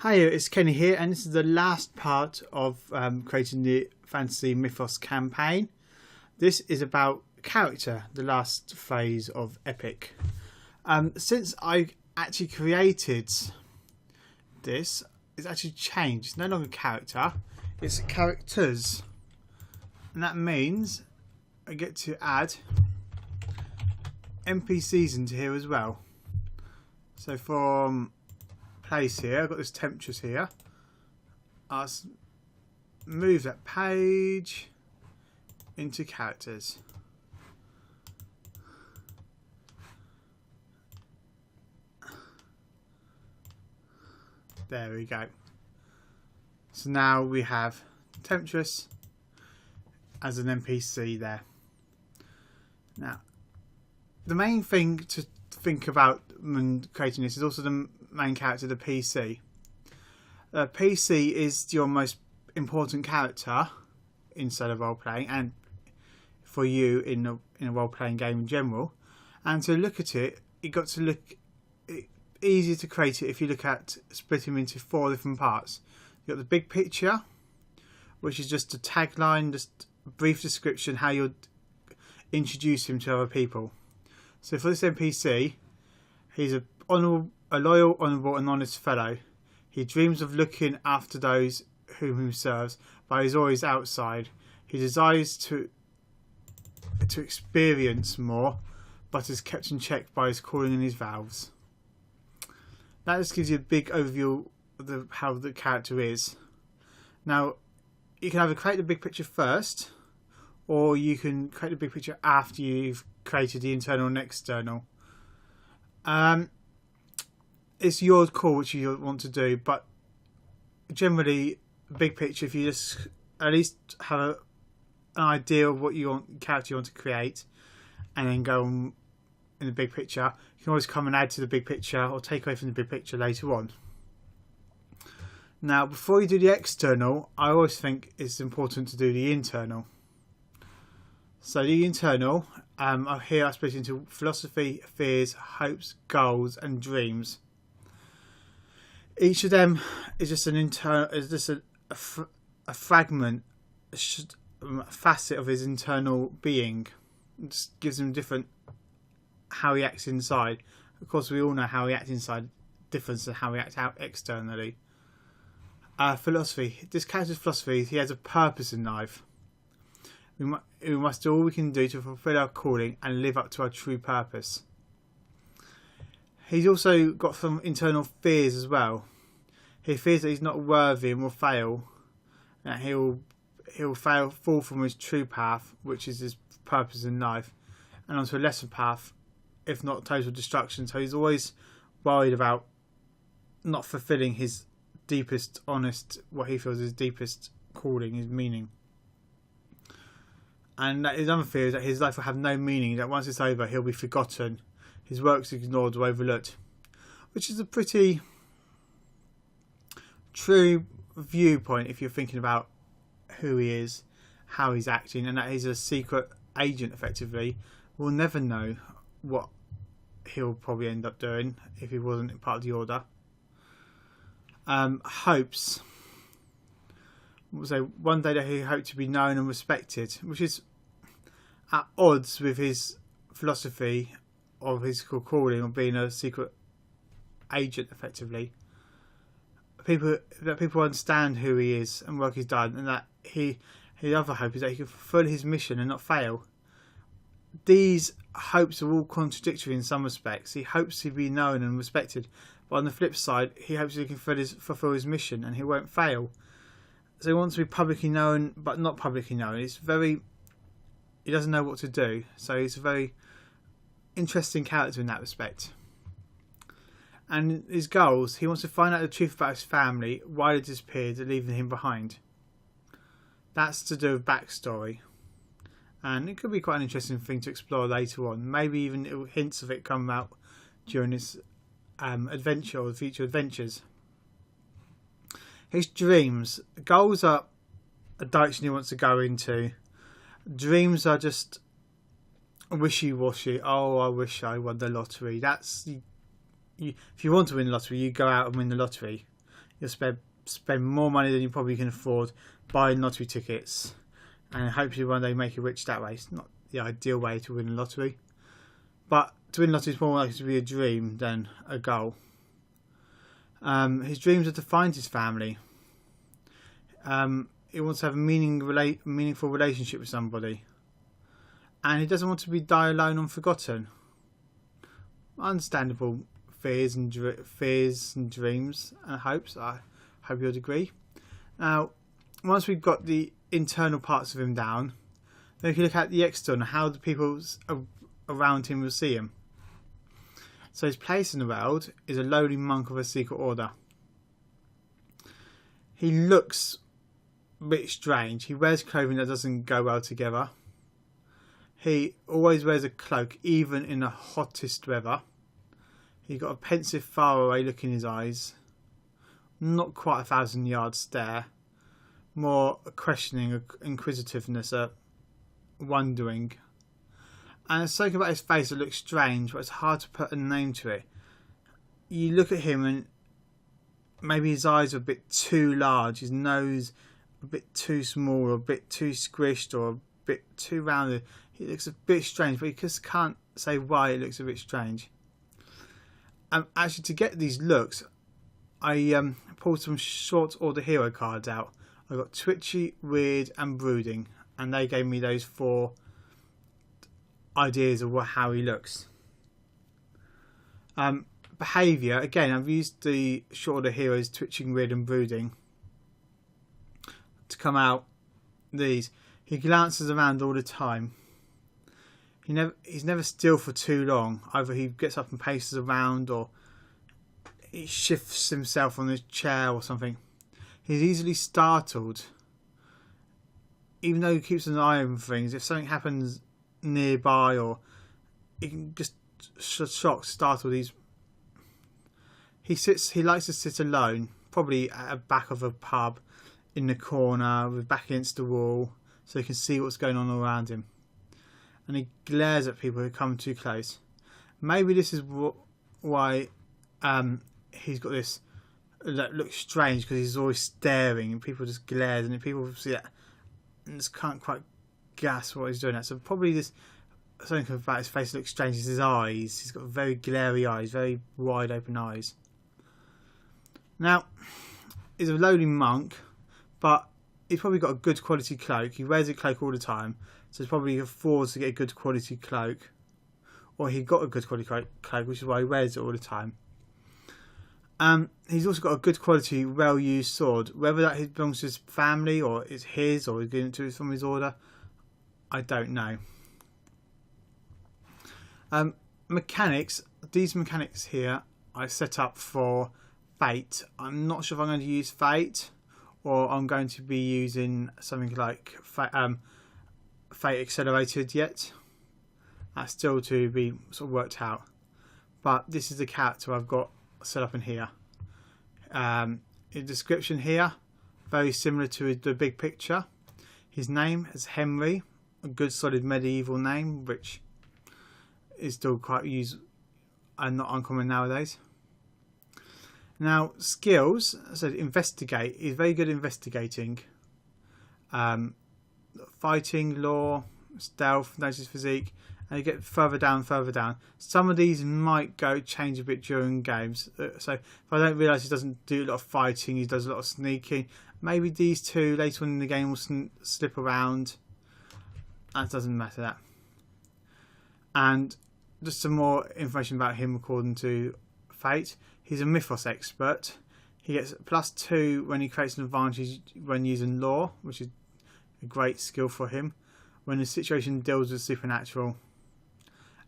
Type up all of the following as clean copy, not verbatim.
Hi, it's Kenny here, and this is the last part of creating the Fantasy Mythos campaign. This is about character, the last phase of Epic. Since I actually created this, it's actually changed. It's no longer character, it's characters. And that means I get to add NPCs into here as well. So from place here, I've got this Temptress here. I'll move that page into characters. There we go. So now we have Temptress as an NPC there. Now, the main thing to think about when creating this is also the main character, the PC. PC is your most important character inside of role playing, and for you in a role playing game in general. And to look at it, you got to look easier to create it if you look at splitting them into 4 different parts. You got the big picture, which is just a tagline, just a brief description how you'll introduce him to other people. So for this NPC, he's a loyal, honourable and honest fellow. He dreams of looking after those whom he serves, but he's always outside. He desires to experience more, but is kept in check by his calling and his vows. That just gives you a big overview of how the character is. Now, you can either create the big picture first, or you can create the big picture after you've created the internal and external. It's your call which you want to do, but generally, big picture, if you just at least have an idea of what character you want to create, and then go on in the big picture, you can always come and add to the big picture or take away from the big picture later on. Now, before you do the external, I always think it's important to do the internal. So the internal, here I split into philosophy, fears, hopes, goals, and dreams. Each of them is just an internal, is just a fragment, a facet of his internal being. It just gives him different how he acts inside. Of course, we all know how he acts inside differs to how he acts out externally. Philosophy. This character's philosophy, he has a purpose in life. We must do all we can do to fulfill our calling and live up to our true purpose. He's also got some internal fears as well. He fears that he's not worthy and will fail. That he'll fall from his true path, which is his purpose in life, and onto a lesser path, if not total destruction. So he's always worried about not fulfilling his deepest, honest, what he feels is his deepest calling, his meaning. And his other fear is that his life will have no meaning, that once it's over he'll be forgotten, his work's ignored or overlooked, which is a pretty true viewpoint if you're thinking about who he is, how he's acting, and that he's a secret agent effectively. We'll never know what he'll probably end up doing if he wasn't part of the Order. Hopes. So one day that he hoped to be known and respected, which is at odds with his philosophy of his calling of being a secret agent effectively. That people understand who he is and work he's done, and that his other hope is that he can fulfill his mission and not fail. These hopes are all contradictory in some respects. He hopes to be known and respected, but on the flip side, he hopes he can fulfill his mission and he won't fail. So he wants to be publicly known, but not publicly known. He doesn't know what to do. So he's a very interesting character in that respect. And his goals, he wants to find out the truth about his family, why they disappeared, and leaving him behind. That's to do with backstory. And it could be quite an interesting thing to explore later on. Maybe even hints of it come out during his adventure or future adventures. His dreams. Goals are a direction he wants to go into. Dreams are just wishy-washy. Oh, I wish I won the lottery. That's if you want to win the lottery, you go out and win the lottery. You'll spend more money than you probably can afford buying lottery tickets, and hopefully one day make you rich that way. It's not the ideal way to win a lottery, but to win lottery is more likely to be a dream than a goal. His dreams are to find his family. He wants to have a meaningful relationship with somebody, and he doesn't want to die alone and forgotten. Understandable fears and dreams and hopes. I hope you'll agree. Now, once we've got the internal parts of him down, then we can look at the external, how the people around him will see him. So his place in the world is a lowly monk of a secret order. He looks a bit strange. He wears clothing that doesn't go well together. He always wears a cloak, even in the hottest weather. He's got a pensive, faraway look in his eyes. Not quite 1,000-yard stare. More a questioning, a inquisitiveness, a wondering. And there's something about his face that looks strange, but it's hard to put a name to it. You look at him and maybe his eyes are a bit too large, his nose a bit too small, or a bit too squished, or a bit too rounded. He looks a bit strange, but you just can't say why it looks a bit strange. Actually, to get these looks, I pulled some short order hero cards out. I got Twitchy, Weird and Brooding, and they gave me those 4 ideas of how he looks. Behaviour, again, I've used the short order heroes Twitching, Weird and Brooding to come out these. He glances around all the time. He's never still for too long. Either he gets up and paces around, or he shifts himself on his chair or something. He's easily startled. Even though he keeps an eye on things, if something happens nearby, or he can just shocked, startled. He likes to sit alone, probably at the back of a pub, in the corner, with back against the wall, so he can see what's going on around him. And he glares at people who come too close. Maybe this is why he's got this that looks strange, because he's always staring and people just glare, and people see that and just can't quite guess what he's doing. So probably this something about his face looks strange is his eyes. He's got very glary eyes, very wide open eyes. Now, he's a lowly monk, but he's probably got a good quality cloak. He wears a cloak all the time, so he probably affords to get a good quality cloak, or he got a good quality cloak, which is why he wears it all the time. He's also got a good quality, well-used sword. Whether that belongs to his family, or it's his, or he's given it to from his order, I don't know. Mechanics. These mechanics here I set up for Fate. I'm not sure if I'm going to use Fate, or I'm going to be using something like Fate Accelerated yet. That's still to be sort of worked out. But this is the character I've got set up in here. In the description here, very similar to the big picture. His name is Henry, a good solid medieval name, which is still quite used and not uncommon nowadays. Now, skills, so investigate. He's very good at investigating. Fighting, law, stealth, notice physique, and you get further down. Some of these might change a bit during games. So if I don't realise he doesn't do a lot of fighting, he does a lot of sneaking, maybe these 2 later on in the game will slip around. That doesn't matter, that. And just some more information about him according to Fate. He's a Mythos expert. He gets +2 when he creates an advantage when using law, which is a great skill for him, when the situation deals with supernatural.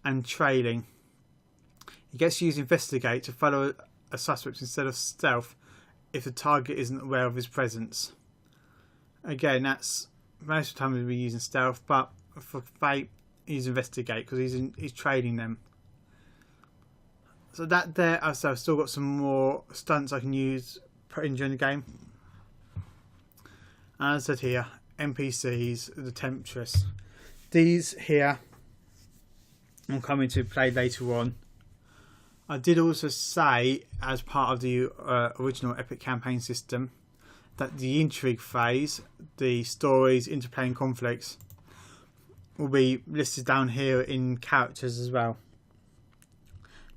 And trailing. He gets to use investigate to follow a suspect instead of stealth if the target isn't aware of his presence. Again, that's most of the time we'll be using stealth, but for Fate he's investigate because he's trailing them. So that there, so I've still got some more stunts I can use put in during the game. And as I said here, NPCs, the Temptress. These here will come into play later on. I did also say, as part of the original Epic campaign system, that the intrigue phase, the stories, interplay and conflicts, will be listed down here in characters as well.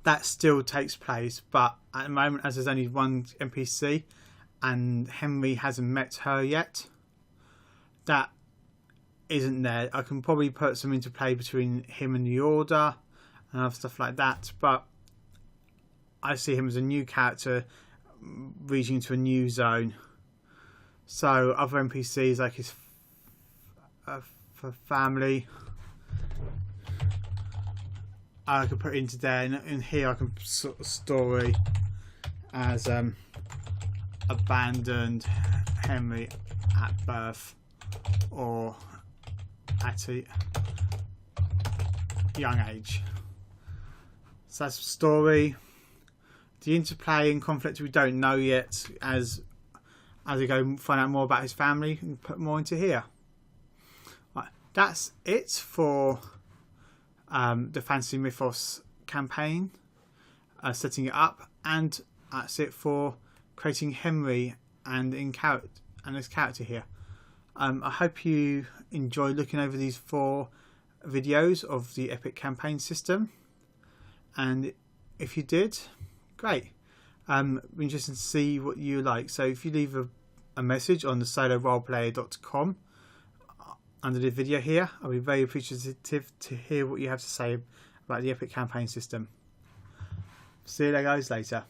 That still takes place, but at the moment, as there's only one NPC and Henry hasn't met her yet, that isn't there. I can probably put some interplay between him and the Order and other stuff like that, but I see him as a new character reaching into a new zone. So other NPCs like his family, I can put into there, and in here I can sort of story as abandoned Henry at birth or at a young age. So that's the story. The interplay and conflict we don't know yet. As we go and find out more about his family and put more into here. Right, that's it for the Fantasy Mythos campaign, setting it up, and that's it for creating Henry and his character here. I hope you enjoy looking over these 4 videos of the Epic campaign system, and if you did, great. Be interested to see what you like. So if you leave a message on the soloroleplayer.com under the video here, I'll be very appreciative to hear what you have to say about the Epic campaign system. See you guys later.